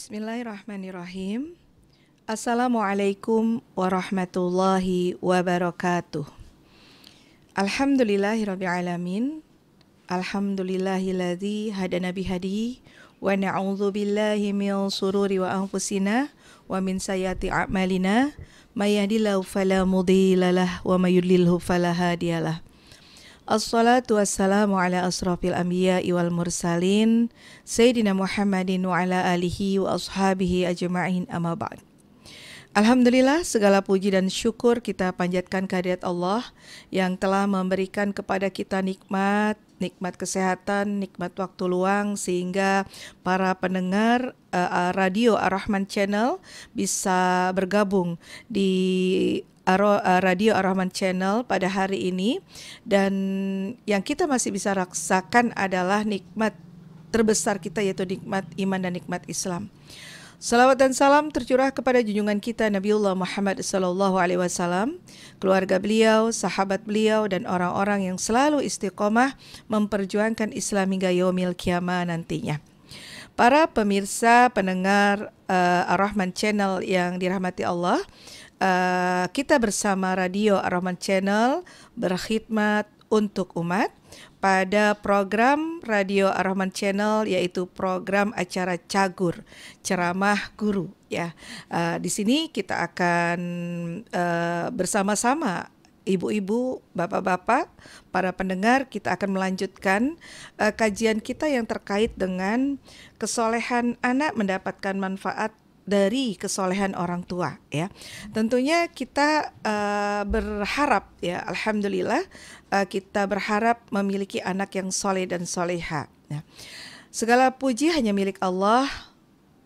Bismillahirrahmanirrahim. Assalamualaikum warahmatullahi wabarakatuh. Alhamdulillahirrabbilalamin. Alhamdulillahilladzi hadana bihadihi wa na'udzu billahi min sururi wa anfusina wa min sayyiati a'malina may yahdihillahu fala mudhillalah wa may yudlilhu fala hadiyalah. Assalatu wassalamu ala asrafil anbiya'i wal mursalin Sayyidina Muhammadin wa ala alihi wa ashabihi ajma'in amma ba'd. Alhamdulillah, segala puji dan syukur kita panjatkan kehadirat Allah yang telah memberikan kepada kita nikmat kesehatan, nikmat waktu luang, sehingga para pendengar Radio Ar-Rahman Channel bisa bergabung di Radio Ar-Rahman Channel pada hari ini. Dan yang kita masih bisa rasakan adalah nikmat terbesar kita, yaitu nikmat iman dan nikmat Islam. Salawat dan salam tercurah kepada junjungan kita Nabiullah Muhammad SAW, keluarga beliau, sahabat beliau, dan orang-orang yang selalu istiqomah memperjuangkan Islam hingga yaumil qiyamah nantinya. Para pemirsa pendengar Ar-Rahman Channel yang dirahmati Allah, kita bersama Radio Ar-Rahman Channel berkhidmat untuk umat pada program Radio Ar-Rahman Channel, yaitu program acara Cagur, ceramah guru ya. Di sini kita akan bersama-sama ibu-ibu, bapak-bapak, para pendengar, kita akan melanjutkan kajian kita yang terkait dengan kesolehan anak mendapatkan manfaat dari kesolehan orang tua ya. Tentunya kita berharap ya, alhamdulillah, kita berharap memiliki anak yang soleh dan soleha ya. Segala puji hanya milik Allah.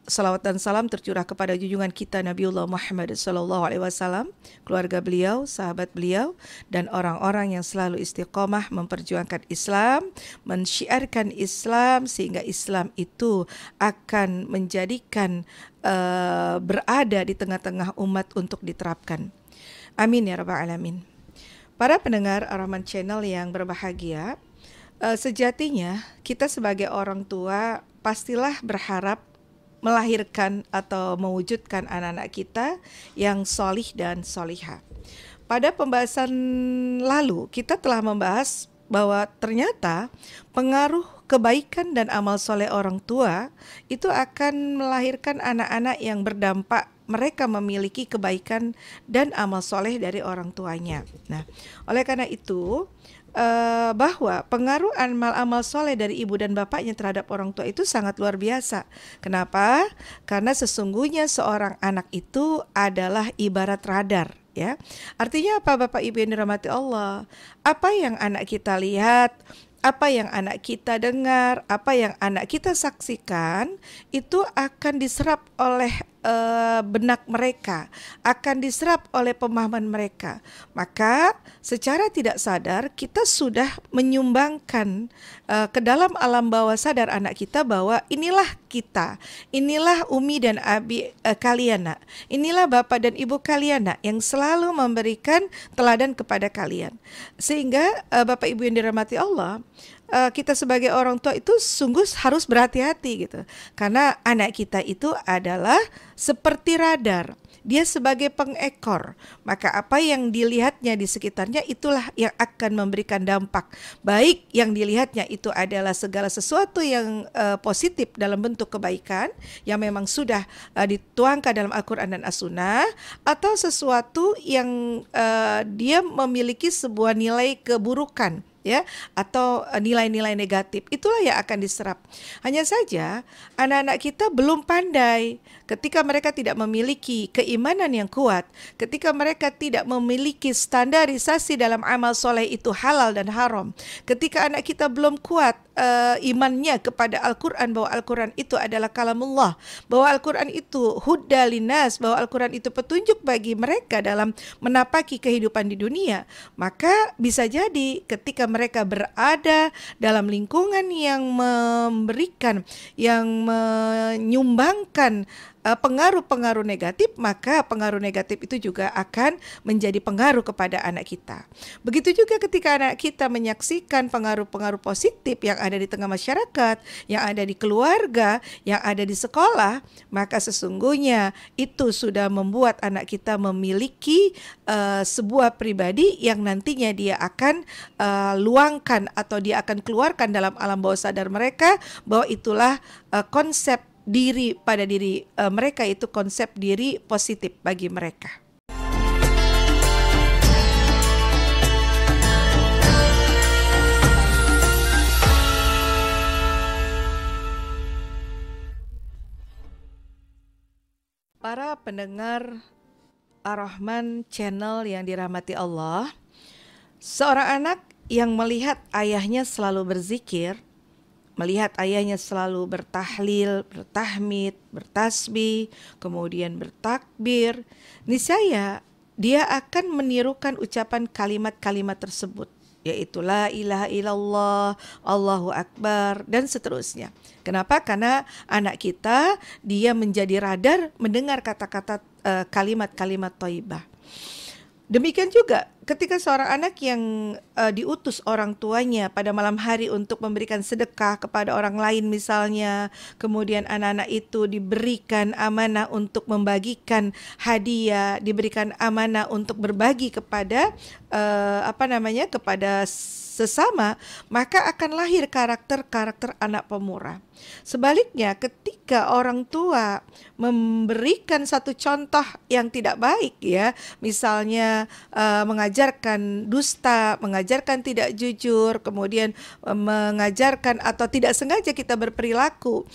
Salawat dan salam tercurah kepada junjungan kita Nabiullah Muhammad SAW, keluarga beliau, sahabat beliau, dan orang-orang yang selalu istiqomah memperjuangkan Islam, mensyiarkan Islam, sehingga Islam itu akan menjadikan berada di tengah-tengah umat untuk diterapkan. Amin ya rabbal alamin. Para pendengar Ar-Rahman Channel yang berbahagia, sejatinya kita sebagai orang tua pastilah berharap melahirkan atau mewujudkan anak-anak kita yang solih dan solihah. Pada pembahasan lalu kita telah membahas bahwa ternyata pengaruh kebaikan dan amal soleh orang tua itu akan melahirkan anak-anak yang berdampak, mereka memiliki kebaikan dan amal soleh dari orang tuanya. Nah, oleh karena itu bahwa pengaruh amal-amal soleh dari ibu dan bapaknya terhadap orang tua itu sangat luar biasa. Kenapa? Karena sesungguhnya seorang anak itu adalah ibarat radar ya. Artinya apa, Bapak Ibu yang dirahmati Allah? Apa yang anak kita lihat, apa yang anak kita dengar, apa yang anak kita saksikan, itu akan diserap oleh benak mereka, akan diserap oleh pemahaman mereka. Maka secara tidak sadar kita sudah menyumbangkan ke dalam alam bawah sadar anak kita bahwa inilah kita, inilah umi dan abi kalian nak, inilah bapak dan ibu kalian nak, yang selalu memberikan teladan kepada kalian. Sehingga Bapak Ibu yang dirahmati Allah, kita sebagai orang tua itu sungguh harus berhati-hati gitu. Karena anak kita itu adalah seperti radar. Dia sebagai pengekor, maka apa yang dilihatnya di sekitarnya itulah yang akan memberikan dampak. Baik yang dilihatnya itu adalah segala sesuatu yang positif dalam bentuk kebaikan yang memang sudah dituangkan dalam Al-Quran dan As-Sunnah, atau sesuatu yang dia memiliki sebuah nilai keburukan ya, atau nilai-nilai negatif, itulah yang akan diserap. Hanya saja anak-anak kita belum pandai ketika mereka tidak memiliki keimanan yang kuat, ketika mereka tidak memiliki standarisasi dalam amal soleh itu halal dan haram, ketika anak kita belum kuat imannya kepada Al-Quran, bahwa Al-Quran itu adalah kalamullah, bahwa Al-Quran itu hudda linnas, bahwa Al-Quran itu petunjuk bagi mereka dalam menapaki kehidupan di dunia, maka bisa jadi ketika mereka berada dalam lingkungan yang memberikan, yang menyumbangkan pengaruh-pengaruh negatif, maka pengaruh negatif itu juga akan menjadi pengaruh kepada anak kita. Begitu juga ketika anak kita menyaksikan pengaruh-pengaruh positif yang ada di tengah masyarakat, yang ada di keluarga, yang ada di sekolah, maka sesungguhnya itu sudah membuat anak kita memiliki sebuah pribadi yang nantinya dia akan luangkan atau dia akan keluarkan dalam alam bawah sadar mereka, bahwa itulah konsep diri pada diri mereka, itu konsep diri positif bagi mereka. Para pendengar Ar-Rahman Channel yang dirahmati Allah, seorang anak yang melihat ayahnya selalu berzikir, melihat ayahnya selalu bertahlil, bertahmid, bertasbih, kemudian bertakbir, niscaya dia akan menirukan ucapan kalimat-kalimat tersebut, yaitu la ilaha illallah, Allahu Akbar, dan seterusnya. Kenapa? Karena anak kita dia menjadi radar mendengar kata-kata kalimat-kalimat thayyibah. Demikian juga ketika seorang anak yang diutus orang tuanya pada malam hari untuk memberikan sedekah kepada orang lain misalnya, kemudian anak-anak itu diberikan amanah untuk membagikan hadiah, diberikan amanah untuk berbagi kepada kepada sesama, maka akan lahir karakter-karakter anak pemurah. Sebaliknya, ketika orang tua memberikan satu contoh yang tidak baik, ya, misalnya mengajarkan dusta, mengajarkan tidak jujur, kemudian mengajarkan atau tidak sengaja kita berperilaku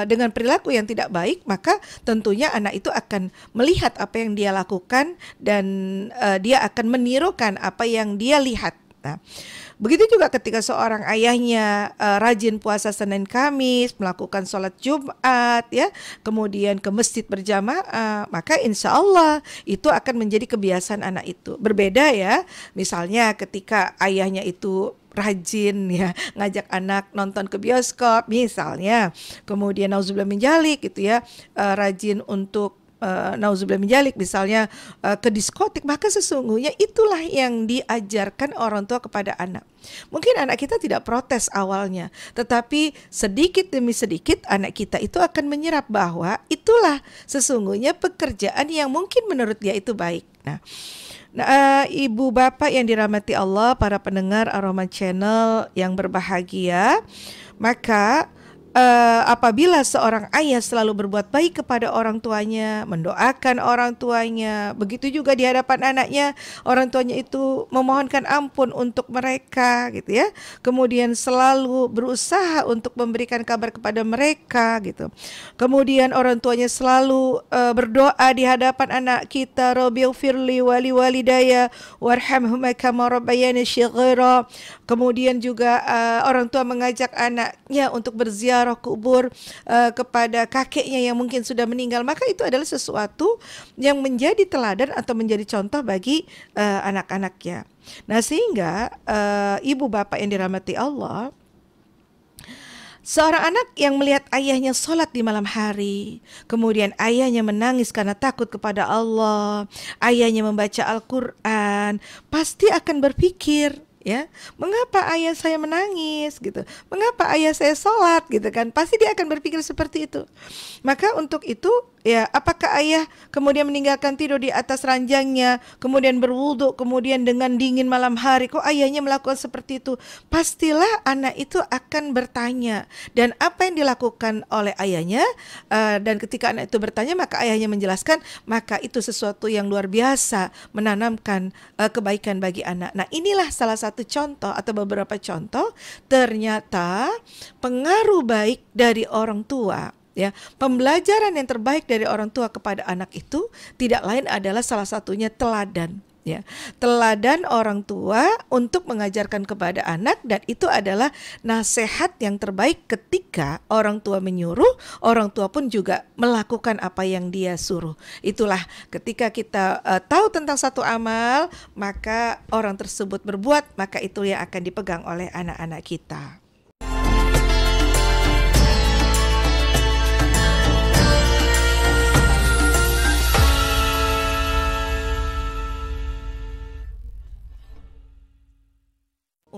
dengan perilaku yang tidak baik, maka tentunya anak itu akan melihat apa yang dia lakukan dan dia akan menirukan apa yang dia lihat. Nah, begitu juga ketika seorang ayahnya rajin puasa Senin Kamis, melakukan sholat Jumat, ya, kemudian ke masjid berjamaah, maka insya Allah itu akan menjadi kebiasaan anak itu. Berbeda ya, misalnya ketika ayahnya itu rajin ya ngajak anak nonton ke bioskop misalnya, kemudian nauzubillah min dzalik gitu ya, rajin untuk nauzubillah min dzalik misalnya ke diskotik, maka sesungguhnya itulah yang diajarkan orang tua kepada anak. Mungkin anak kita tidak protes awalnya, tetapi sedikit demi sedikit anak kita itu akan menyerap bahwa itulah sesungguhnya pekerjaan yang mungkin menurut dia itu baik. Nah, ibu bapak yang dirahmati Allah, para pendengar Ar-Rahman Channel yang berbahagia, maka apabila seorang ayah selalu berbuat baik kepada orang tuanya, mendoakan orang tuanya, begitu juga di hadapan anaknya, orang tuanya itu memohonkan ampun untuk mereka gitu ya. Kemudian selalu berusaha untuk memberikan kabar kepada mereka gitu. Kemudian orang tuanya selalu berdoa di hadapan anak kita, Rabbighfirli wali walidayya warhamhuma kama rabbayani shighara. Kemudian juga orang tua mengajak anaknya untuk berziarah kubur kepada kakeknya yang mungkin sudah meninggal, maka itu adalah sesuatu yang menjadi teladan atau menjadi contoh bagi anak-anaknya. Nah, sehingga ibu bapak yang dirahmati Allah, seorang anak yang melihat ayahnya sholat di malam hari, kemudian ayahnya menangis karena takut kepada Allah, ayahnya membaca Al-Quran, pasti akan berpikir, ya, mengapa ayah saya menangis gitu, mengapa ayah saya sholat gitu kan, pasti dia akan berpikir seperti itu. Maka untuk itu ya, apakah ayah kemudian meninggalkan tidur di atas ranjangnya, kemudian berwudu, kemudian dengan dingin malam hari, kok ayahnya melakukan seperti itu? Pastilah anak itu akan bertanya, dan apa yang dilakukan oleh ayahnya, dan ketika anak itu bertanya maka ayahnya menjelaskan, maka itu sesuatu yang luar biasa, menanamkan kebaikan bagi anak. Nah, inilah salah satu contoh atau beberapa contoh ternyata pengaruh baik dari orang tua. Ya, pembelajaran yang terbaik dari orang tua kepada anak itu tidak lain adalah salah satunya teladan. Ya, teladan orang tua untuk mengajarkan kepada anak, dan itu adalah nasihat yang terbaik ketika orang tua menyuruh, orang tua pun juga melakukan apa yang dia suruh. Itulah ketika kita tahu tentang satu amal, maka orang tersebut berbuat, maka itu yang akan dipegang oleh anak-anak kita.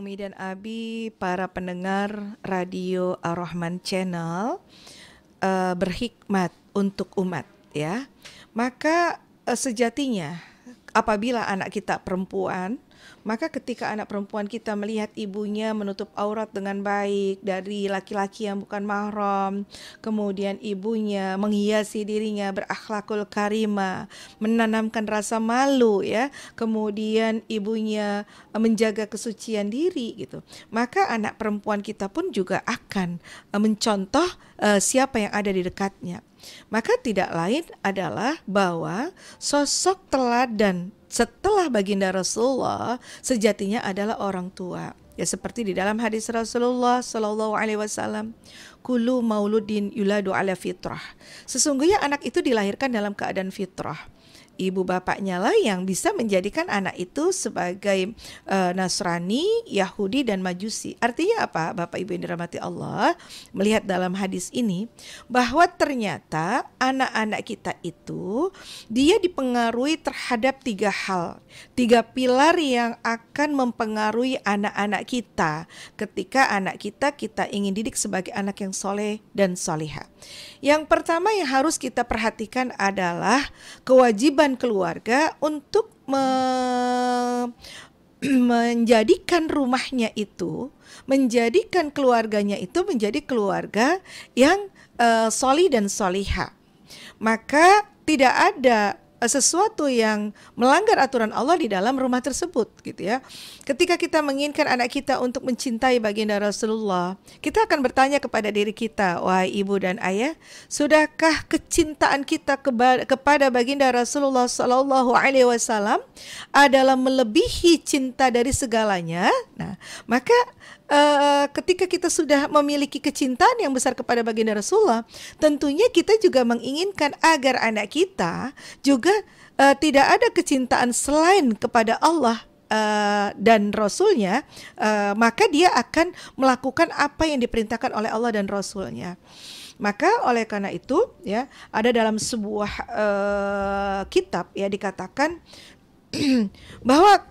Umi dan Abi, para pendengar Radio Ar-Rahman Channel, berhikmat untuk umat ya. Maka sejatinya apabila anak kita perempuan, maka ketika anak perempuan kita melihat ibunya menutup aurat dengan baik dari laki-laki yang bukan mahram, kemudian ibunya menghiasi dirinya berakhlakul karimah, menanamkan rasa malu ya, kemudian ibunya menjaga kesucian diri gitu, maka anak perempuan kita pun juga akan mencontoh siapa yang ada di dekatnya. Maka tidak lain adalah bahwa sosok teladan setelah baginda Rasulullah sejatinya adalah orang tua. Ya, seperti di dalam hadis Rasulullah Sallallahu Alaihi Wasallam, "Kullu mauludin yuladu ala fitrah." Sesungguhnya anak itu dilahirkan dalam keadaan fitrah. Ibu bapaknya lah yang bisa menjadikan anak itu sebagai Nasrani, Yahudi, dan Majusi. Artinya apa, Bapak Ibu yang dirahmati Allah? Melihat dalam hadis ini bahwa ternyata anak-anak kita itu dia dipengaruhi terhadap 3 hal, 3 pilar yang akan mempengaruhi anak-anak kita ketika anak kita ingin didik sebagai anak yang soleh dan soleha. Yang pertama yang harus kita perhatikan adalah kewajiban keluarga untuk menjadikan rumahnya itu, menjadikan keluarganya itu menjadi keluarga yang solih dan solihah. Maka tidak ada sesuatu yang melanggar aturan Allah di dalam rumah tersebut gitu ya. Ketika kita menginginkan anak kita untuk mencintai baginda Rasulullah, kita akan bertanya kepada diri kita, wahai ibu dan ayah, sudahkah kecintaan kita kepada baginda Rasulullah Sallallahu Alaihi Wasallam adalah melebihi cinta dari segalanya? Nah, maka ketika kita sudah memiliki kecintaan yang besar kepada baginda Rasulullah, tentunya kita juga menginginkan agar anak kita juga tidak ada kecintaan selain kepada Allah dan Rasulnya, maka dia akan melakukan apa yang diperintahkan oleh Allah dan Rasulnya. Maka oleh karena itu ya, ada dalam sebuah kitab ya dikatakan bahwa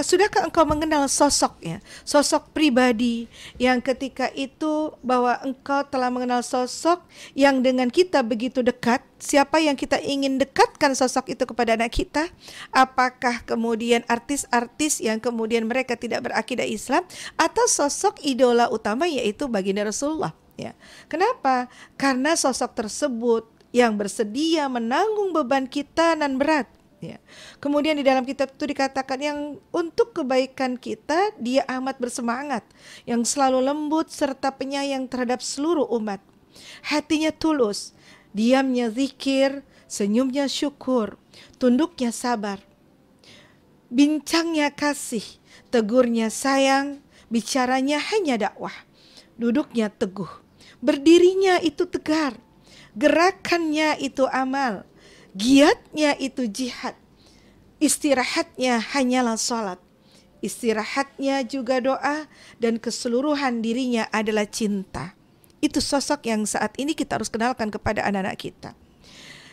sudahkah engkau mengenal sosoknya, sosok pribadi yang ketika itu bahwa engkau telah mengenal sosok yang dengan kita begitu dekat. Siapa yang kita ingin dekatkan sosok itu kepada anak kita? Apakah kemudian artis-artis yang kemudian mereka tidak berakidah Islam, atau sosok idola utama yaitu baginda Rasulullah ya. Kenapa? Karena sosok tersebut yang bersedia menanggung beban kita nan berat. Ya. Kemudian di dalam kitab itu dikatakan yang untuk kebaikan kita dia amat bersemangat, yang selalu lembut serta penyayang terhadap seluruh umat. Hatinya tulus, diamnya zikir, senyumnya syukur, tunduknya sabar, bincangnya kasih, tegurnya sayang, bicaranya hanya dakwah, duduknya teguh, berdirinya itu tegar, gerakannya itu amal, giatnya itu jihad, istirahatnya hanyalah salat, istirahatnya juga doa, dan keseluruhan dirinya adalah cinta. Itu sosok yang saat ini kita harus kenalkan kepada anak-anak kita.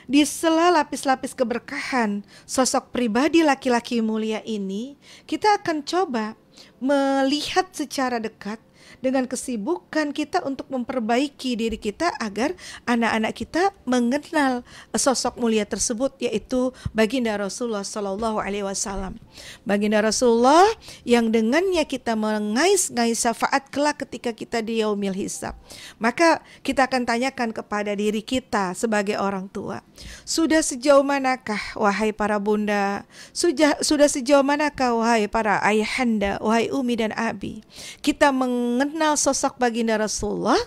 Di sela lapis-lapis keberkahan sosok pribadi laki-laki mulia ini, kita akan coba melihat secara dekat dengan kesibukan kita untuk memperbaiki diri kita agar anak-anak kita mengenal sosok mulia tersebut, yaitu baginda Rasulullah Sallallahu Alaihi Wasallam. Baginda Rasulullah yang dengannya kita mengais-ngais syafaat kelak ketika kita di yaumil hisab. Maka kita akan tanyakan kepada diri kita sebagai orang tua, sudah sejauh manakah wahai para bunda, sudah sejauh manakah wahai para ayahanda, wahai umi dan abi, kita mengenal sosok baginda Rasulullah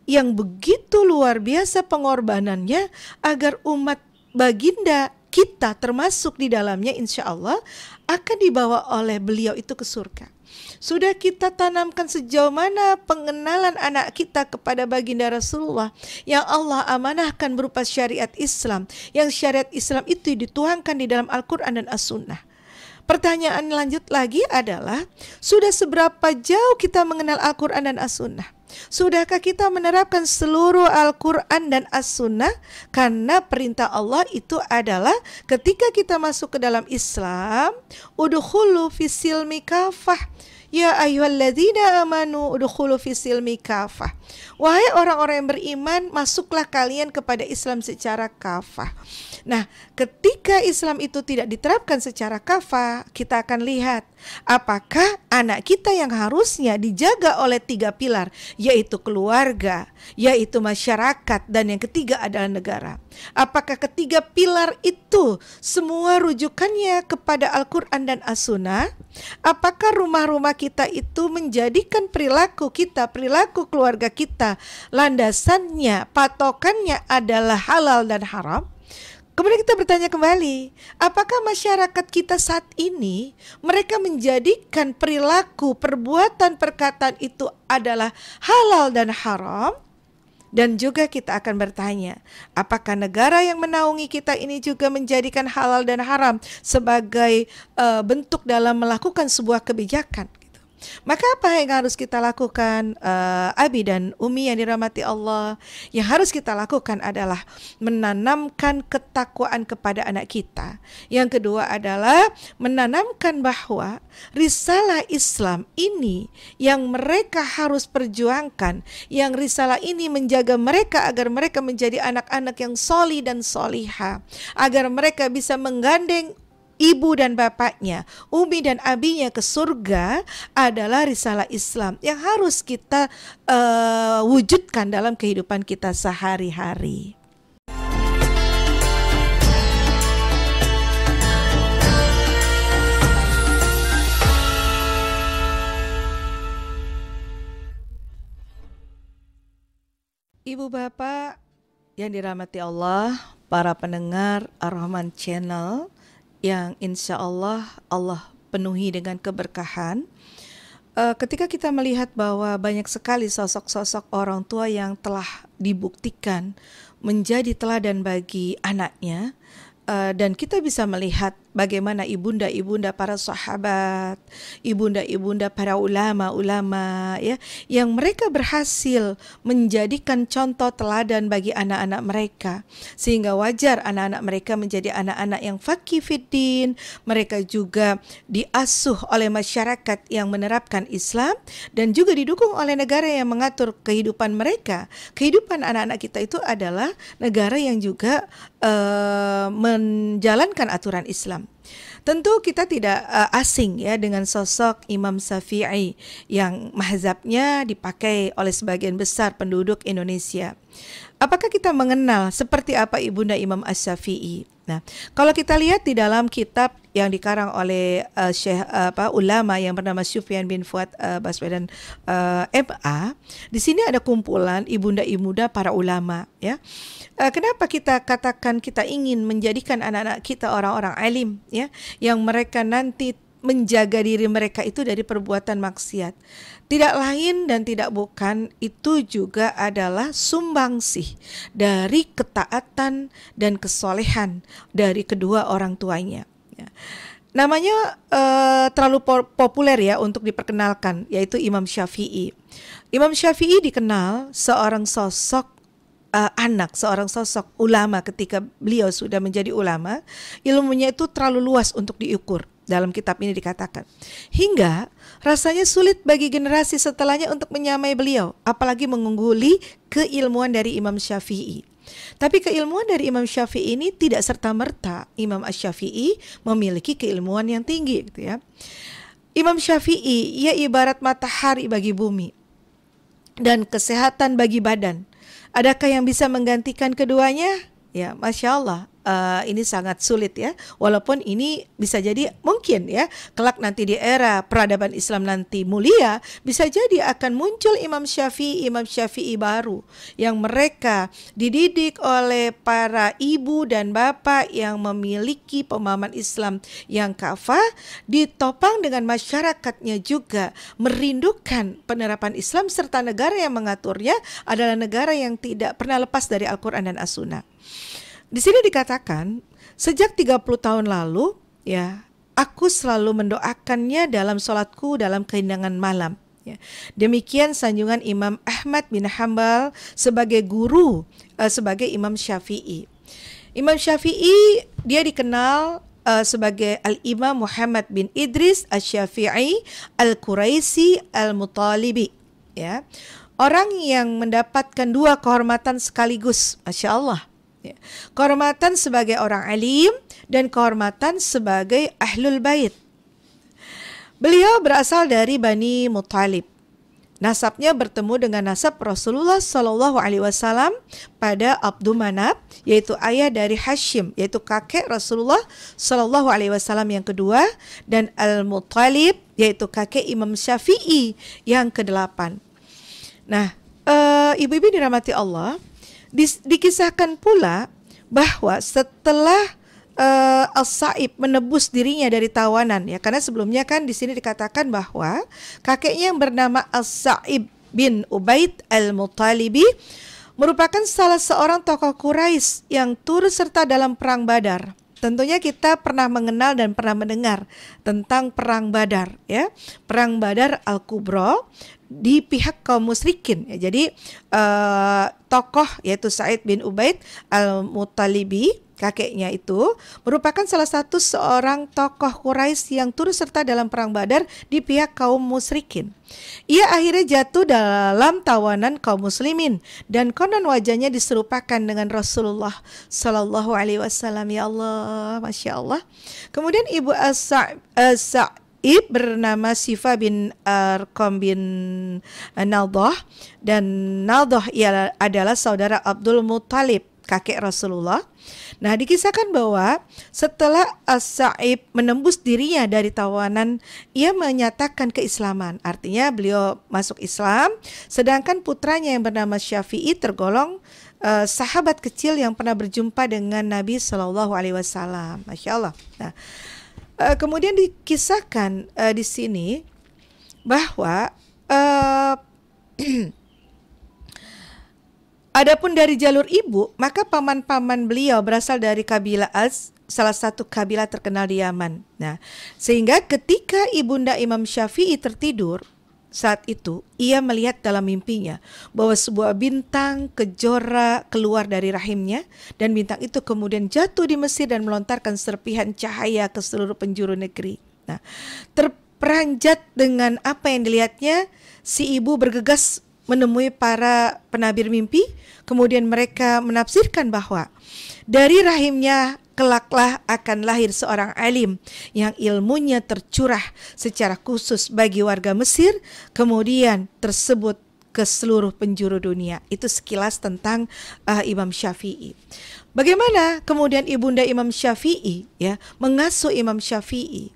yang begitu luar biasa pengorbanannya agar umat baginda kita termasuk di dalamnya insya Allah akan dibawa oleh beliau itu ke surga. Sudah kita tanamkan sejauh mana pengenalan anak kita kepada baginda Rasulullah yang Allah amanahkan berupa syariat Islam, yang syariat Islam itu dituangkan di dalam Al-Quran dan As-Sunnah. Pertanyaan lanjut lagi adalah, sudah seberapa jauh kita mengenal Al-Quran dan As-Sunnah? Sudahkah kita menerapkan seluruh Al-Quran dan As-Sunnah? Karena perintah Allah itu adalah ketika kita masuk ke dalam Islam, udkhulu fisilmi kafah, Ya ayyuhalladzina amanu udkhulu fisilmi kafah. Wahai orang-orang yang beriman, masuklah kalian kepada Islam secara kafah. Nah, ketika Islam itu tidak diterapkan secara kafah, kita akan lihat apakah anak kita yang harusnya dijaga oleh 3 pilar, yaitu keluarga, yaitu masyarakat, dan yang ketiga adalah negara. Apakah ketiga pilar itu semua rujukannya kepada Al-Quran dan As-Sunnah? Apakah rumah-rumah kita itu menjadikan perilaku kita, perilaku keluarga kita, landasannya, patokannya adalah halal dan haram? Kemudian kita bertanya kembali, apakah masyarakat kita saat ini mereka menjadikan perilaku, perbuatan, perkataan itu adalah halal dan haram? Dan juga kita akan bertanya, apakah negara yang menaungi kita ini juga menjadikan halal dan haram sebagai bentuk dalam melakukan sebuah kebijakan? Maka apa yang harus kita lakukan, Abi dan Umi yang dirahmati Allah? Yang harus kita lakukan adalah menanamkan ketakwaan kepada anak kita. Yang kedua adalah menanamkan bahwa risalah Islam ini yang mereka harus perjuangkan, yang risalah ini menjaga mereka agar mereka menjadi anak-anak yang solih dan solihah, agar mereka bisa menggandeng ibu dan bapaknya, umi dan abinya ke surga, adalah risalah Islam yang harus kita wujudkan dalam kehidupan kita sehari-hari. Ibu bapak yang dirahmati Allah, para pendengar Ar-Rahman Channel yang insya Allah penuhi dengan keberkahan. Ketika kita melihat bahwa banyak sekali sosok-sosok orang tua yang telah dibuktikan menjadi teladan bagi anaknya, dan kita bisa melihat bagaimana ibunda-ibunda para sahabat, ibunda-ibunda para ulama-ulama ya, yang mereka berhasil menjadikan contoh teladan bagi anak-anak mereka, sehingga wajar anak-anak mereka menjadi anak-anak yang faqih fiddin. Mereka juga diasuh oleh masyarakat yang menerapkan Islam dan juga didukung oleh negara yang mengatur kehidupan mereka. Kehidupan anak-anak kita itu adalah negara yang juga menjalankan aturan Islam. Tentu kita tidak asing ya dengan sosok Imam Syafi'i yang mazhabnya dipakai oleh sebagian besar penduduk Indonesia. Apakah kita mengenal seperti apa ibunda Imam Asy-Syafi'i? Nah, kalau kita lihat di dalam kitab yang dikarang oleh ulama yang bernama Sufyan bin Fuad Baswedan MA, di sini ada kumpulan ibunda-ibunda para ulama ya. Kenapa kita katakan kita ingin menjadikan anak-anak kita orang-orang alim ya, yang mereka nanti menjaga diri mereka itu dari perbuatan maksiat. Tidak lain dan tidak bukan, itu juga adalah sumbangsih dari ketaatan dan kesolehan dari kedua orang tuanya. Namanya terlalu populer ya untuk diperkenalkan, yaitu Imam Syafi'i. Imam Syafi'i dikenal seorang sosok seorang sosok ulama. Ketika beliau sudah menjadi ulama, ilmunya itu terlalu luas untuk diukur. Dalam kitab ini dikatakan, hingga rasanya sulit bagi generasi setelahnya untuk menyamai beliau, apalagi mengungguli keilmuan dari Imam Syafi'i. Tapi keilmuan dari Imam Syafi'i ini tidak serta-merta Imam Asy-Syafi'i memiliki keilmuan yang tinggi gitu ya. Imam Syafi'i ia ibarat matahari bagi bumi dan kesehatan bagi badan. Adakah yang bisa menggantikan keduanya? Ya, Masya Allah. Ini sangat sulit ya, walaupun ini bisa jadi mungkin ya kelak nanti di era peradaban Islam nanti mulia, bisa jadi akan muncul Imam Syafi'i baru yang mereka dididik oleh para ibu dan bapak yang memiliki pemahaman Islam yang kafah, ditopang dengan masyarakatnya juga merindukan penerapan Islam, serta negara yang mengaturnya adalah negara yang tidak pernah lepas dari Al-Quran dan As-Sunnah. Di sini dikatakan, sejak 30 tahun lalu, ya, aku selalu mendoakannya dalam sholatku dalam kehindangan malam. Ya. Demikian sanjungan Imam Ahmad bin Hanbal sebagai guru, sebagai Imam Syafi'i. Imam Syafi'i dia dikenal sebagai Al-Imam Muhammad bin Idris Asy-Syafi'i Al-Quraisy Al-Muttalibi, ya. Orang yang mendapatkan dua kehormatan sekaligus, Masya Allah, ya. Kehormatan sebagai orang alim dan kehormatan sebagai Ahlul Bait. Beliau berasal dari Bani Muttalib. Nasabnya bertemu dengan nasab Rasulullah Shallallahu Alaihi Wasallam pada Abdul Manaf, yaitu ayah dari Hashim, yaitu kakek Rasulullah Shallallahu Alaihi Wasallam yang kedua, dan Al-Muttalib, yaitu kakek Imam Syafi'i yang ke-8. Nah, ibu-ibu dirahmati Allah, dikisahkan pula bahwa setelah As-Sa'ib menebus dirinya dari tawanan, ya, karena sebelumnya kan di sini dikatakan bahwa kakeknya yang bernama As-Sa'ib bin Ubaid Al-Muttalibi merupakan salah seorang tokoh Quraisy yang turut serta dalam perang Badar. Tentunya kita pernah mengenal dan pernah mendengar tentang perang Badar, ya, perang Badar Al-Kubra di pihak kaum musyrikin, ya. Jadi tokoh yaitu Sa'id bin Ubaid Al-Muttalibi, kakeknya itu merupakan salah satu seorang tokoh Quraisy yang turut serta dalam perang Badar di pihak kaum musyrikin. Ia akhirnya jatuh dalam tawanan kaum muslimin dan konon wajahnya diserupakan dengan Rasulullah Sallallahu Alaihi Wasallam. Ya Allah, Masya Allah. Kemudian ibu As-Sa'ib bernama Sifa bin Arqam bin Nadah, dan Nadah ia adalah saudara Abdul Muttalib, kakek Rasulullah. Nah, dikisahkan bahwa setelah As-Sa'ib menembus dirinya dari tawanan, ia menyatakan keislaman. Artinya beliau masuk Islam, sedangkan putranya yang bernama Syafi'i tergolong sahabat kecil yang pernah berjumpa dengan Nabi Shallallahu Alaihi Wasallam. Masya Allah. Nah, kemudian dikisahkan di sini bahwa adapun dari jalur ibu, maka paman-paman beliau berasal dari kabilah Az, salah satu kabilah terkenal di Yaman. Nah, sehingga ketika ibunda Imam Syafi'i tertidur, saat itu ia melihat dalam mimpinya bahwa sebuah bintang kejora keluar dari rahimnya, dan bintang itu kemudian jatuh di Mesir dan melontarkan serpihan cahaya ke seluruh penjuru negeri. Nah, terperanjat dengan apa yang dilihatnya, si ibu bergegas menemui para penabir mimpi. Kemudian mereka menafsirkan bahwa dari rahimnya kelaklah akan lahir seorang alim yang ilmunya tercurah secara khusus bagi warga Mesir, kemudian tersebut ke seluruh penjuru dunia. Itu sekilas tentang Imam Syafi'i. Bagaimana kemudian ibunda Imam Syafi'i, ya, mengasuh Imam Syafi'i.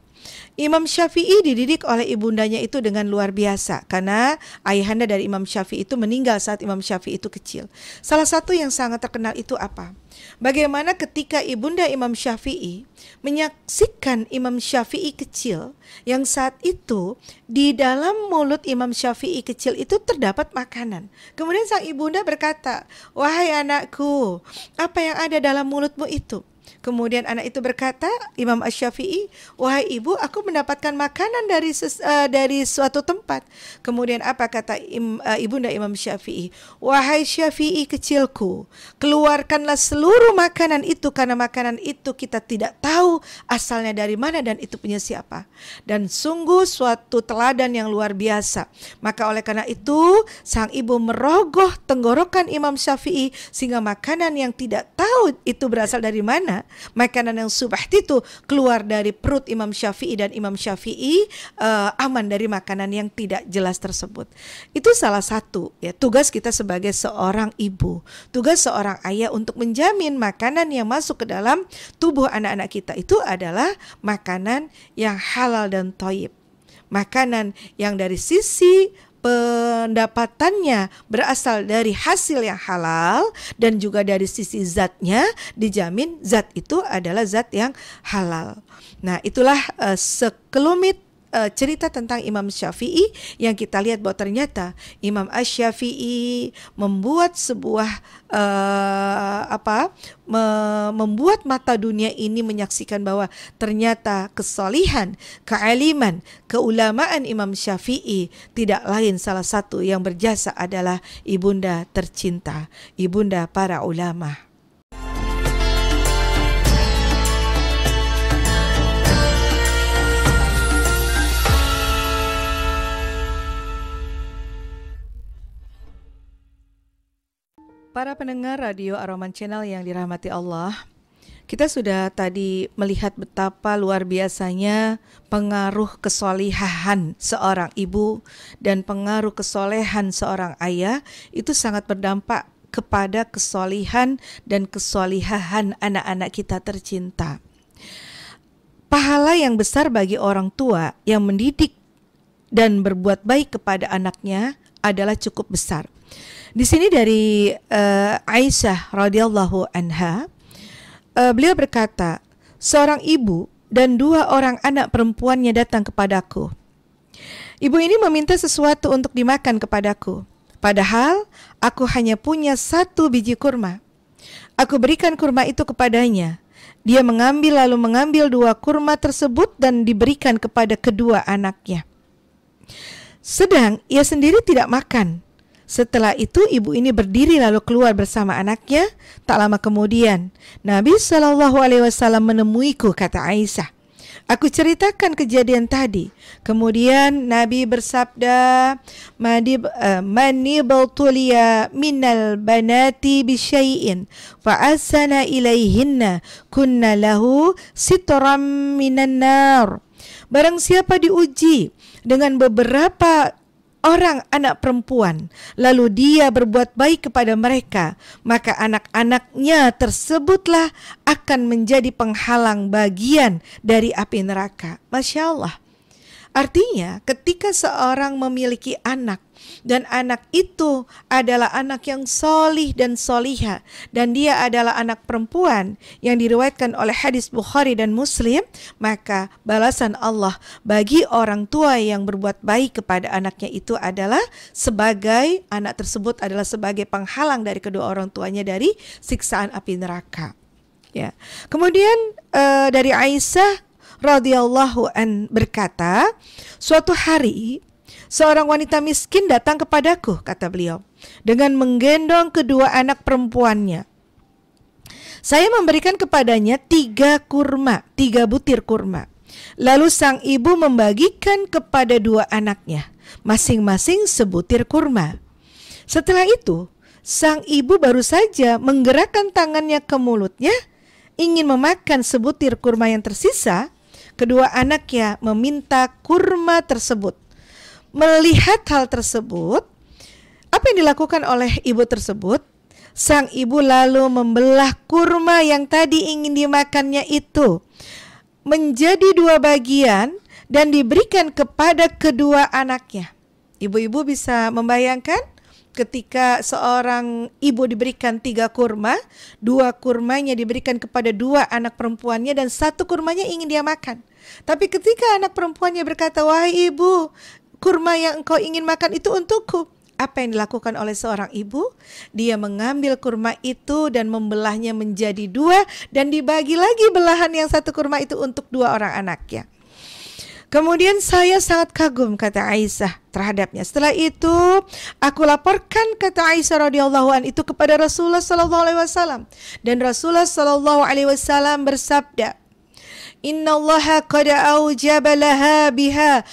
Imam Syafi'i dididik oleh ibundanya itu dengan luar biasa, karena ayahanda dari Imam Syafi'i itu meninggal saat Imam Syafi'i itu kecil. Salah satu yang sangat terkenal itu apa? Bagaimana ketika ibunda Imam Syafi'i menyaksikan Imam Syafi'i kecil, yang saat itu di dalam mulut Imam Syafi'i kecil itu terdapat makanan. Kemudian sang ibunda berkata, "Wahai anakku, apa yang ada dalam mulutmu itu?" Kemudian anak itu berkata, Imam Asy-Syafi'i, "Wahai ibu, aku mendapatkan makanan dari suatu tempat." Kemudian apa kata ibunda Imam Syafi'i? "Wahai Syafi'i kecilku, keluarkanlah seluruh makanan itu, karena makanan itu kita tidak tahu asalnya dari mana dan itu punya siapa." Dan sungguh suatu teladan yang luar biasa. Maka oleh karena itu sang ibu merogoh tenggorokan Imam Syafi'i sehingga makanan yang tidak tahu itu berasal dari mana, makanan yang subhat itu keluar dari perut Imam Syafi'i, dan Imam Syafi'i aman dari makanan yang tidak jelas tersebut. Itu salah satu, ya, tugas kita sebagai seorang ibu, tugas seorang ayah untuk menjamin makanan yang masuk ke dalam tubuh anak-anak kita itu adalah makanan yang halal dan thayyib, makanan yang dari sisi pendapatannya berasal dari hasil yang halal, dan juga dari sisi zatnya dijamin zat itu adalah zat yang halal. Nah, itulah sekelumit cerita tentang Imam Syafi'i yang kita lihat bahwa ternyata Imam Asy-Syafi'i membuat sebuah membuat mata dunia ini menyaksikan bahwa ternyata kesolihan, kealiman, keulamaan Imam Syafi'i tidak lain salah satu yang berjasa adalah ibunda tercinta, ibunda para ulama. Para pendengar Radio Ar-Rahman Channel yang dirahmati Allah, kita sudah tadi melihat betapa luar biasanya pengaruh kesolihahan seorang ibu dan pengaruh kesolehan seorang ayah itu sangat berdampak kepada kesolihan dan kesolihahan anak-anak kita tercinta. Pahala yang besar bagi orang tua yang mendidik dan berbuat baik kepada anaknya adalah cukup besar. Di sini dari Aisyah radhiyallahu anha, beliau berkata, seorang ibu dan 2 orang anak perempuannya datang kepadaku. Ibu ini meminta sesuatu untuk dimakan kepadaku, padahal aku hanya punya 1 biji kurma. Aku berikan kurma itu kepadanya. Dia mengambil 2 kurma tersebut dan diberikan kepada kedua anaknya. Sedang ia sendiri tidak makan. Setelah itu ibu ini berdiri lalu keluar bersama anaknya. Tak lama kemudian Nabi SAW menemuiku, kata Aisyah. Aku ceritakan kejadian tadi. Kemudian Nabi bersabda, manibtuliya minal banati bisyai'in fa'asana ilaihinna kunna lahu sitram minan nar. Barang siapa diuji dengan beberapa orang anak perempuan, lalu dia berbuat baik kepada mereka, maka anak-anaknya tersebutlah akan menjadi penghalang bagian dari api neraka. Masya Allah. Artinya ketika seorang memiliki anak dan anak itu adalah anak yang solih dan soliha dan dia adalah anak perempuan yang diriwayatkan oleh hadis Bukhari dan Muslim, maka balasan Allah bagi orang tua yang berbuat baik kepada anaknya itu adalah sebagai anak tersebut adalah sebagai penghalang dari kedua orang tuanya dari siksaan api neraka. Ya. Kemudian dari Aisyah radhiyallahu an berkata, suatu hari seorang wanita miskin datang kepadaku, kata beliau, dengan menggendong kedua anak perempuannya. Saya memberikan kepadanya 3 butir kurma. Lalu sang ibu membagikan kepada 2 anaknya, masing-masing sebutir kurma. Setelah itu, sang ibu baru saja menggerakkan tangannya ke mulutnya, ingin memakan sebutir kurma yang tersisa. Kedua anaknya meminta kurma tersebut. Melihat hal tersebut, apa yang dilakukan oleh ibu tersebut? Sang ibu lalu membelah kurma yang tadi ingin dimakannya itu menjadi 2 bagian dan diberikan kepada kedua anaknya. Ibu-ibu bisa membayangkan ketika seorang ibu diberikan 3 kurma, 2 kurmanya diberikan kepada 2 anak perempuannya dan 1 kurmanya ingin dia makan. Tapi ketika anak perempuannya berkata, wahai ibu, kurma yang engkau ingin makan itu untukku. Apa yang dilakukan oleh seorang ibu? Dia mengambil kurma itu dan membelahnya menjadi 2 dan dibagi lagi belahan yang 1 kurma itu untuk 2 orang anaknya. Kemudian saya sangat kagum, kata Aisyah, terhadapnya. Setelah itu aku laporkan, kata Aisyah radhiyallahu an, itu kepada Rasulullah SAW. Dan Rasulullah SAW bersabda, Innallaha qad aujaba laha biha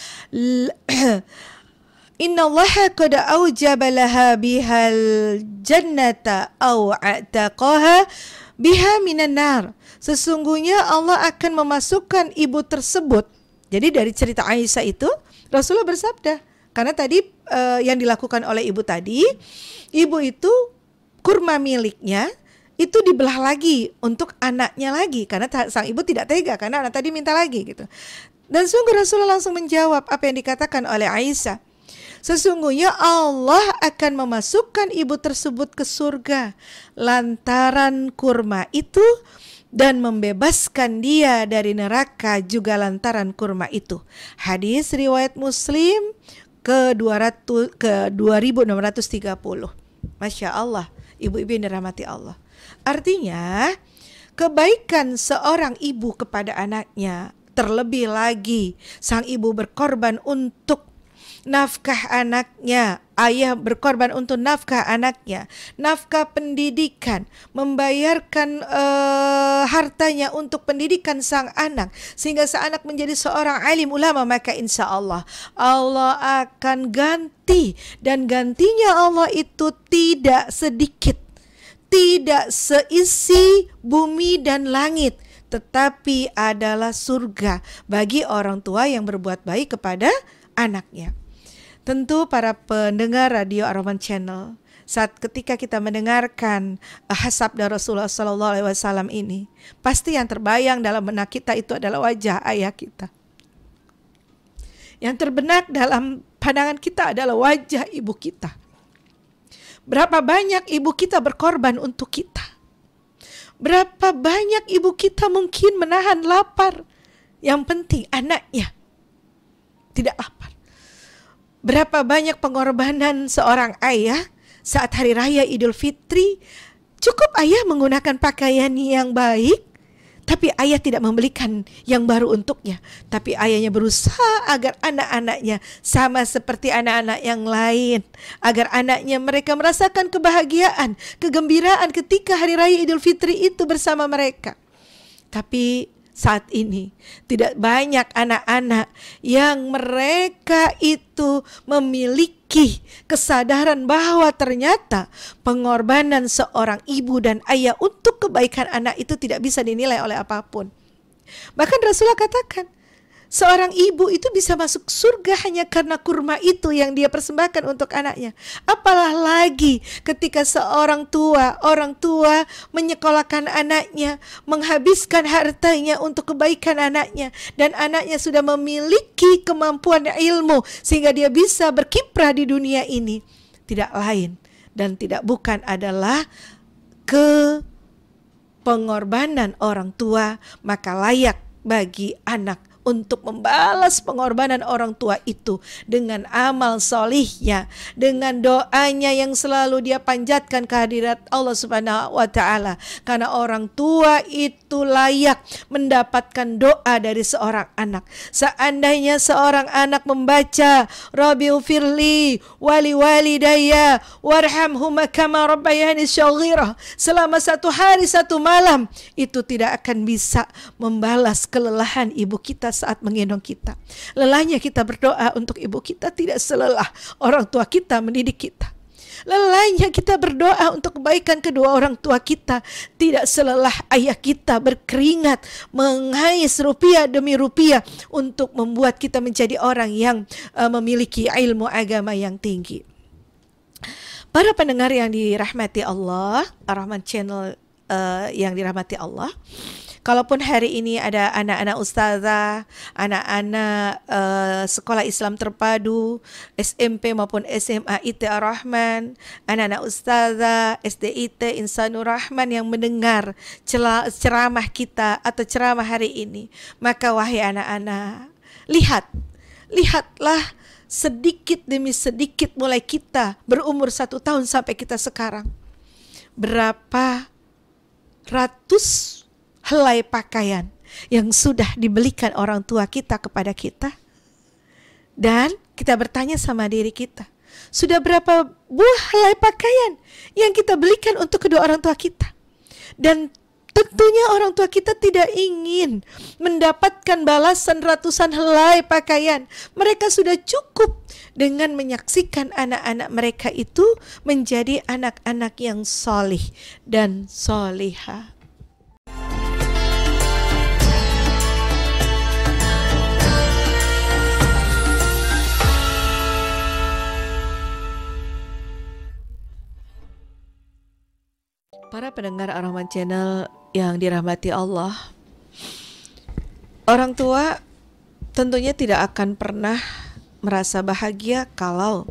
Innallaha qad aujaba laha bihal jannata aw a'taqaha biha minan nar. Sesungguhnya Allah akan memasukkan ibu tersebut. Jadi dari cerita Aisyah itu Rasulullah bersabda, karena tadi yang dilakukan oleh ibu tadi, ibu itu kurma miliknya itu dibelah lagi untuk anaknya lagi, karena sang ibu tidak tega karena anak tadi minta lagi gitu. Dan sungguh Rasulullah langsung menjawab apa yang dikatakan oleh Aisyah. Sesungguhnya Allah akan memasukkan ibu tersebut ke surga lantaran kurma itu dan membebaskan dia dari neraka juga lantaran kurma itu. Hadis riwayat Muslim ke 2630. Masya Allah, ibu-ibu yang dirahmati Allah. Artinya kebaikan seorang ibu kepada anaknya, terlebih lagi sang ibu berkorban untuk nafkah anaknya, ayah berkorban untuk nafkah anaknya, nafkah pendidikan, membayarkan hartanya untuk pendidikan sang anak sehingga sang anak menjadi seorang alim ulama, maka insya Allah Allah akan ganti, dan gantinya Allah itu tidak sedikit. tidak seisi bumi dan langit, tetapi adalah surga bagi orang tua yang berbuat baik kepada anaknya. Tentu para pendengar radio Ar-Rahman Channel, saat ketika kita mendengarkan sabda Rasulullah SAW ini, pasti yang terbayang dalam benak kita itu adalah wajah ayah kita. Yang terbenak dalam pandangan kita adalah wajah ibu kita. Berapa banyak ibu kita berkorban untuk kita. Berapa banyak ibu kita mungkin menahan lapar. Yang penting anaknya tidak lapar. Berapa banyak pengorbanan seorang ayah saat hari raya Idul Fitri. Cukup ayah menggunakan pakaian yang baik, tapi ayah tidak membelikan yang baru untuknya. Tapi ayahnya berusaha agar anak-anaknya sama seperti anak-anak yang lain. Agar anaknya mereka merasakan kebahagiaan, kegembiraan ketika hari raya Idul Fitri itu bersama mereka. Tapi saat ini tidak banyak anak-anak yang mereka itu memiliki kesadaran bahwa ternyata pengorbanan seorang ibu dan ayah untuk kebaikan anak itu tidak bisa dinilai oleh apapun. Bahkan Rasulullah katakan, seorang ibu itu bisa masuk surga hanya karena kurma itu yang dia persembahkan untuk anaknya. Apalah lagi ketika seorang orang tua menyekolahkan anaknya, menghabiskan hartanya untuk kebaikan anaknya, dan anaknya sudah memiliki kemampuan ilmu sehingga dia bisa berkiprah di dunia ini. Tidak lain dan tidak bukan adalah pengorbanan orang tua, maka layak bagi anak untuk membalas pengorbanan orang tua itu dengan amal solihnya, dengan doanya yang selalu dia panjatkan kehadirat Allah Subhanahu wa Ta'ala. Karena orang tua itu layak mendapatkan doa dari seorang anak. Seandainya seorang anak membaca Rabbighfirli wali walidayya warhamhuma kama rabbayani shaghira selama 1 hari 1 malam, itu tidak akan bisa membalas kelelahan ibu kita saat menggendong kita. Lelahnya kita berdoa untuk ibu kita tidak selelah orang tua kita mendidik kita. Lelahnya kita berdoa untuk kebaikan kedua orang tua kita tidak selelah ayah kita berkeringat mengais rupiah demi rupiah untuk membuat kita menjadi orang yang memiliki ilmu agama yang tinggi. Para pendengar yang dirahmati Allah, Ar-Rahman Channel yang dirahmati Allah, kalaupun hari ini ada anak-anak ustazah, anak-anak sekolah Islam terpadu, SMP maupun SMA IT Ar-Rahman, anak-anak ustazah, SDIT Insanur Rahman yang mendengar ceramah kita atau ceramah hari ini, maka wahai anak-anak, lihatlah sedikit demi sedikit mulai kita berumur 1 tahun sampai kita sekarang. Berapa ratus helai pakaian yang sudah dibelikan orang tua kita kepada kita. Dan kita bertanya sama diri kita, sudah berapa buah helai pakaian yang kita belikan untuk kedua orang tua kita? Dan tentunya orang tua kita tidak ingin mendapatkan balasan ratusan helai pakaian. Mereka sudah cukup dengan menyaksikan anak-anak mereka itu menjadi anak-anak yang solih dan solihah. Para pendengar Ar-Rahman Channel yang dirahmati Allah, orang tua tentunya tidak akan pernah merasa bahagia kalau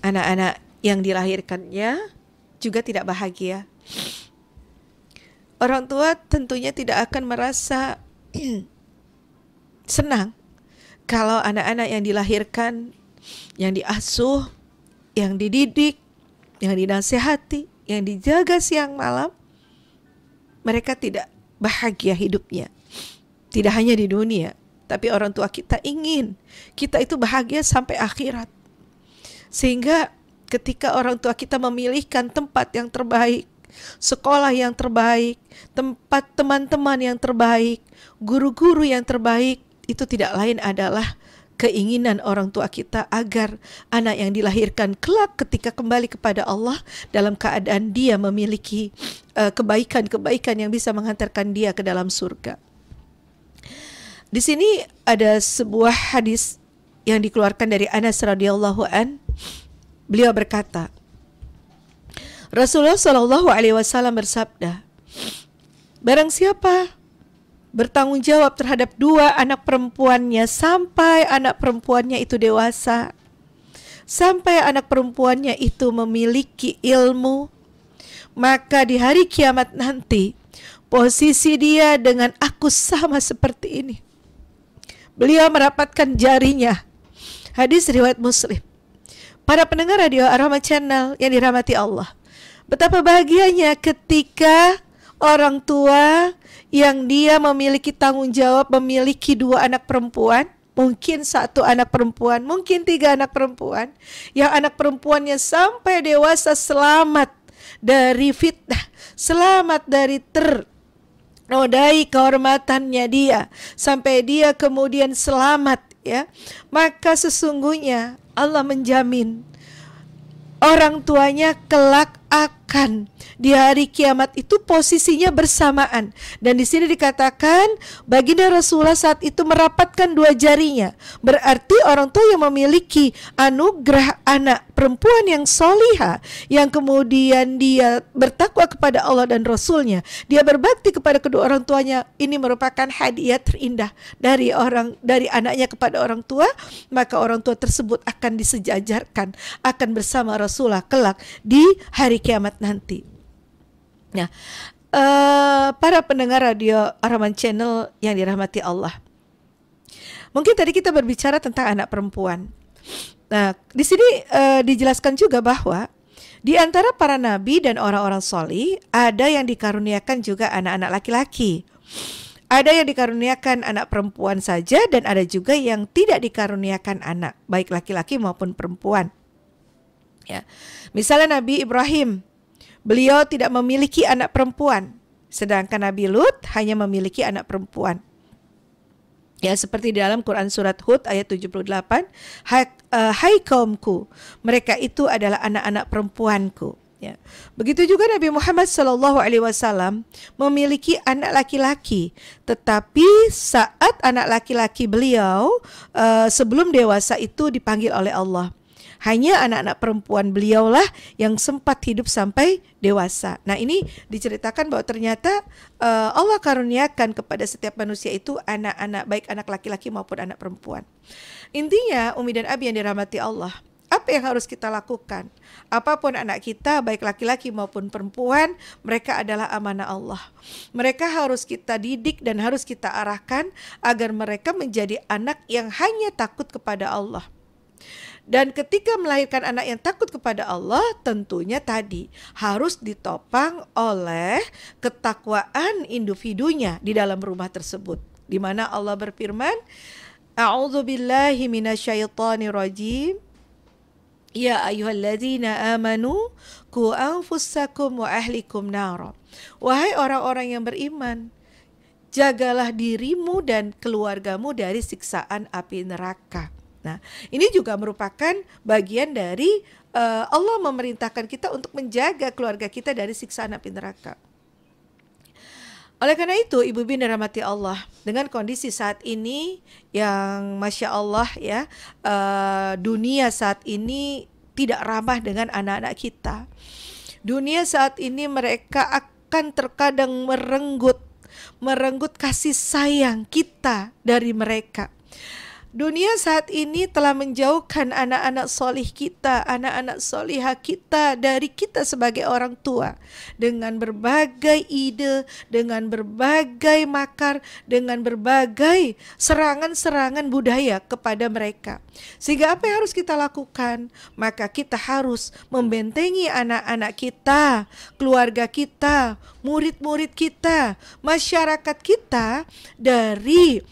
anak-anak yang dilahirkannya juga tidak bahagia. Orang tua tentunya tidak akan merasa senang kalau anak-anak yang dilahirkan, yang diasuh, yang dididik, yang dinasihati, yang dijaga siang malam, mereka tidak bahagia hidupnya. Tidak hanya di dunia, tapi orang tua kita ingin kita itu bahagia sampai akhirat. Sehingga ketika orang tua kita memilihkan tempat yang terbaik, sekolah yang terbaik, tempat teman-teman yang terbaik, guru-guru yang terbaik, itu tidak lain adalah keinginan orang tua kita agar anak yang dilahirkan kelak ketika kembali kepada Allah dalam keadaan dia memiliki kebaikan-kebaikan yang bisa menghantarkan dia ke dalam surga. Di sini ada sebuah hadis yang dikeluarkan dari Anas radhiyallahu an. Beliau berkata, Rasulullah Shallallahu alaihi wasallam bersabda, barang siapa bertanggung jawab terhadap 2 anak perempuannya sampai anak perempuannya itu dewasa, sampai anak perempuannya itu memiliki ilmu, maka di hari kiamat nanti posisi dia dengan aku sama seperti ini. Beliau merapatkan jarinya. Hadis riwayat Muslim. Para pendengar radio Ar-Rahman Channel yang dirahmati Allah, betapa bahagianya ketika orang tua yang dia memiliki tanggung jawab memiliki 2 anak perempuan, mungkin 1 anak perempuan, mungkin 3 anak perempuan, yang anak perempuannya sampai dewasa selamat dari fitnah, selamat dari ternodai kehormatannya dia, sampai dia kemudian selamat, ya. Maka sesungguhnya Allah menjamin orang tuanya kelak akan di hari kiamat itu posisinya bersamaan. Dan di sini dikatakan baginda Rasulullah saat itu merapatkan 2 jarinya. Berarti orang tua yang memiliki anugerah anak perempuan yang soliha, yang kemudian dia bertakwa kepada Allah dan Rasulnya, dia berbakti kepada kedua orang tuanya, ini merupakan hadiah terindah dari anaknya kepada orang tua. Maka orang tua tersebut akan disejajarkan, akan bersama Rasulullah kelak di hari kiamat nanti. Nah, para pendengar radio Ar-Rahman Channel yang dirahmati Allah, mungkin tadi kita berbicara tentang anak perempuan. Nah, di sini dijelaskan juga bahwa di antara para nabi dan orang-orang solih ada yang dikaruniakan juga anak-anak laki-laki. Ada yang dikaruniakan anak perempuan saja dan ada juga yang tidak dikaruniakan anak, baik laki-laki maupun perempuan. Ya. Misalnya Nabi Ibrahim, beliau tidak memiliki anak perempuan, sedangkan Nabi Lut hanya memiliki anak perempuan. Ya, seperti di dalam Quran surat Hud ayat 78, hai kaumku, mereka itu adalah anak-anak perempuanku. Ya. Begitu juga Nabi Muhammad SAW memiliki anak laki-laki, tetapi saat anak laki-laki beliau sebelum dewasa itu dipanggil oleh Allah. Hanya anak-anak perempuan beliaulah yang sempat hidup sampai dewasa. Nah, ini diceritakan bahwa ternyata Allah karuniakan kepada setiap manusia itu anak-anak, baik anak laki-laki maupun anak perempuan. Intinya, Umi dan Abi yang dirahmati Allah, apa yang harus kita lakukan? Apapun anak kita, baik laki-laki maupun perempuan, mereka adalah amanah Allah. Mereka harus kita didik dan harus kita arahkan agar mereka menjadi anak yang hanya takut kepada Allah. Dan ketika melahirkan anak yang takut kepada Allah, tentunya tadi harus ditopang oleh ketakwaan individunya di dalam rumah tersebut. Di mana Allah berfirman, A'udzubillahi minasyaitonirrajim. Ya ayyuhalladzina amanu qu anfusakum wa ahlikum nara. Wahai orang-orang yang beriman, jagalah dirimu dan keluargamu dari siksaan api neraka. Nah, ini juga merupakan bagian dari Allah memerintahkan kita untuk menjaga keluarga kita dari siksaan api neraka. Oleh karena itu, Ibu Bin dirahmati Allah, dengan kondisi saat ini yang Masya Allah ya, dunia saat ini tidak ramah dengan anak-anak kita. Dunia saat ini mereka akan terkadang merenggut kasih sayang kita dari mereka. Dunia saat ini telah menjauhkan anak-anak solih kita, anak-anak solihah kita dari kita sebagai orang tua. Dengan berbagai ide, dengan berbagai makar, dengan berbagai serangan-serangan budaya kepada mereka. Sehingga apa yang harus kita lakukan? Maka kita harus membentengi anak-anak kita, keluarga kita, murid-murid kita, masyarakat kita dari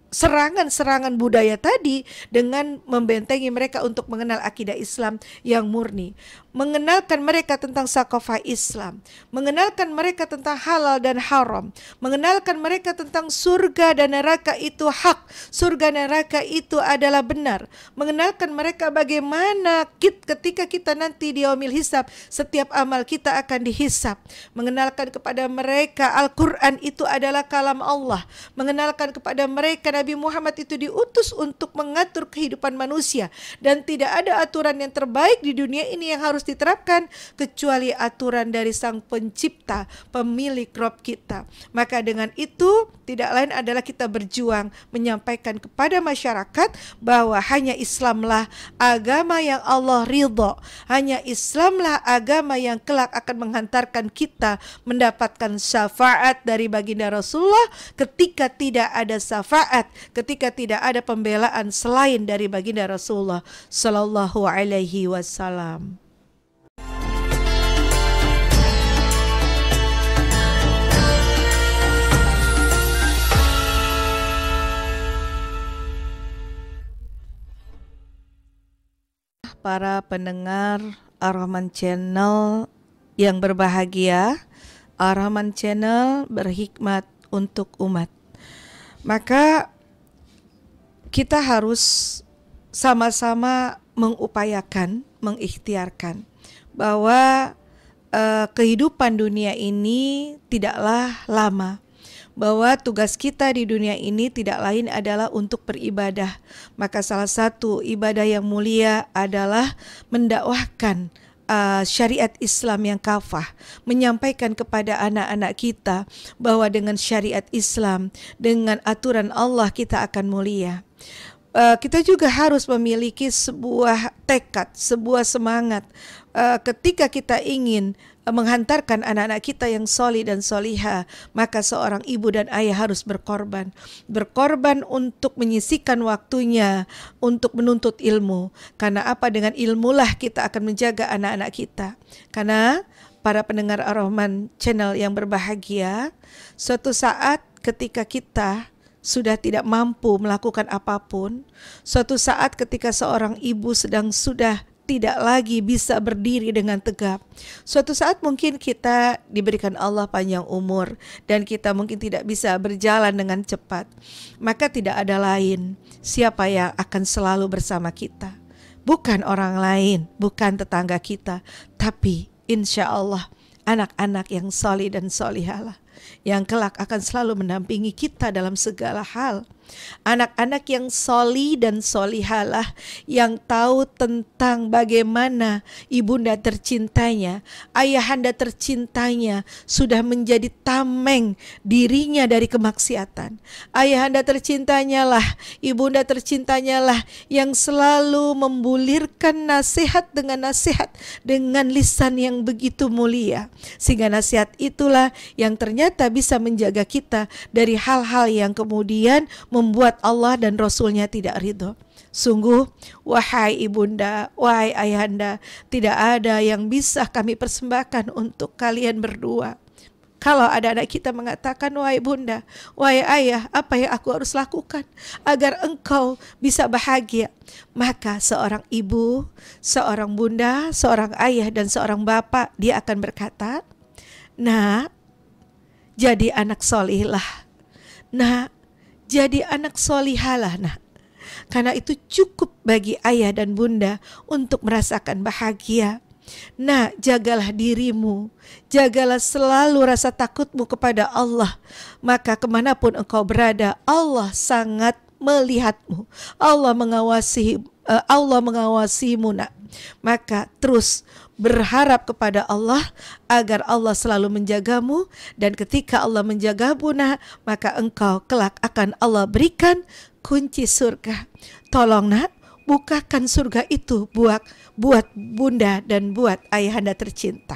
serangan-serangan budaya tadi dengan membentengi mereka untuk mengenal akidah Islam yang murni, mengenalkan mereka tentang sakofah Islam, mengenalkan mereka tentang halal dan haram, mengenalkan mereka tentang surga dan neraka itu hak, surga neraka itu adalah benar, mengenalkan mereka bagaimana ketika kita nanti di yaumil hisab setiap amal kita akan dihisab, mengenalkan kepada mereka Al-Quran itu adalah kalam Allah, mengenalkan kepada mereka Nabi Muhammad itu diutus untuk mengatur kehidupan manusia dan tidak ada aturan yang terbaik di dunia ini yang harus diterapkan kecuali aturan dari Sang Pencipta, pemilik Rob kita. Maka dengan itu tidak lain adalah kita berjuang menyampaikan kepada masyarakat bahwa hanya Islamlah agama yang Allah ridho, hanya Islamlah agama yang kelak akan menghantarkan kita mendapatkan syafaat dari baginda Rasulullah ketika tidak ada syafaat, ketika tidak ada pembelaan selain dari baginda Rasulullah sallallahu alaihi wasallam. Para pendengar Ar-Rahman Channel yang berbahagia, Ar-Rahman Channel berhikmat untuk umat. Maka kita harus sama-sama mengupayakan, mengikhtiarkan bahwa kehidupan dunia ini tidaklah lama, bahwa tugas kita di dunia ini tidak lain adalah untuk beribadah. Maka salah satu ibadah yang mulia adalah mendakwahkan syariat Islam yang kafah, menyampaikan kepada anak-anak kita bahwa dengan syariat Islam, dengan aturan Allah kita akan mulia. Kita juga harus memiliki sebuah tekad, sebuah semangat ketika kita ingin menghantarkan anak-anak kita yang solih dan solihah, maka seorang ibu dan ayah harus berkorban untuk menyisihkan waktunya untuk menuntut ilmu. Karena apa? Dengan ilmulah kita akan menjaga anak-anak kita. Karena para pendengar Ar-Rahman Channel yang berbahagia, suatu saat ketika kita sudah tidak mampu melakukan apapun, suatu saat ketika seorang ibu sudah tidak lagi bisa berdiri dengan tegap, suatu saat mungkin kita diberikan Allah panjang umur dan kita mungkin tidak bisa berjalan dengan cepat, maka tidak ada lain siapa yang akan selalu bersama kita. Bukan orang lain, bukan tetangga kita, tapi insya Allah anak-anak yang solih dan solihalah yang kelak akan selalu mendampingi kita dalam segala hal. Anak-anak yang soli dan solihalah yang tahu tentang bagaimana ibunda tercintanya, ayahanda tercintanya sudah menjadi tameng dirinya dari kemaksiatan. Ayahanda tercintanya lah, ibunda tercintanya lah yang selalu membulirkan nasihat dengan lisan yang begitu mulia, sehingga nasihat itulah yang ternyata bisa menjaga kita dari hal-hal yang kemudian membuat Allah dan Rasulnya tidak ridho. Sungguh, wahai ibunda, wahai ayahanda, tidak ada yang bisa kami persembahkan untuk kalian berdua. Kalau ada anak kita mengatakan, wahai bunda, wahai ayah, apa yang aku harus lakukan agar engkau bisa bahagia? Maka seorang ibu, seorang bunda, seorang ayah, dan seorang bapak, dia akan berkata, nah, jadi anak solihlah. Nah, jadi anak solihalah nak. Karena itu cukup bagi ayah dan bunda untuk merasakan bahagia. Nah, jagalah dirimu, jagalah selalu rasa takutmu kepada Allah. Maka kemanapun engkau berada, Allah sangat melihatmu. Allah mengawasimu nak. Maka terus berharap kepada Allah agar Allah selalu menjagamu, dan ketika Allah menjagamu nak, maka engkau kelak akan Allah berikan kunci surga. Tolong nak, bukakan surga itu buat bunda dan buat ayahanda tercinta.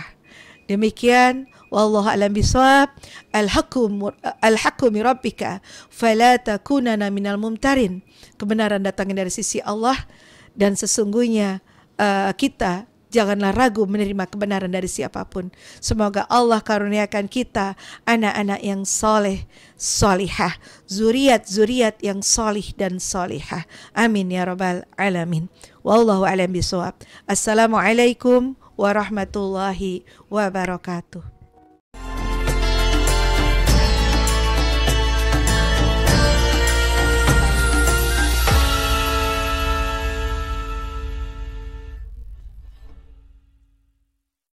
Demikian, wallahu a'lam bishawab. Al-haqqu min rabbika fala takunanna minal mumtarin. Kebenaran datangnya dari sisi Allah, dan sesungguhnya kita Janganlah ragu menerima kebenaran dari siapapun. Semoga Allah karuniakan kita anak-anak yang soleh, solihah, zuriat-zuriat yang solih dan solihah. Amin ya rabbal alamin. Wallahu a'lam bishawab. Assalamualaikum warahmatullahi wabarakatuh.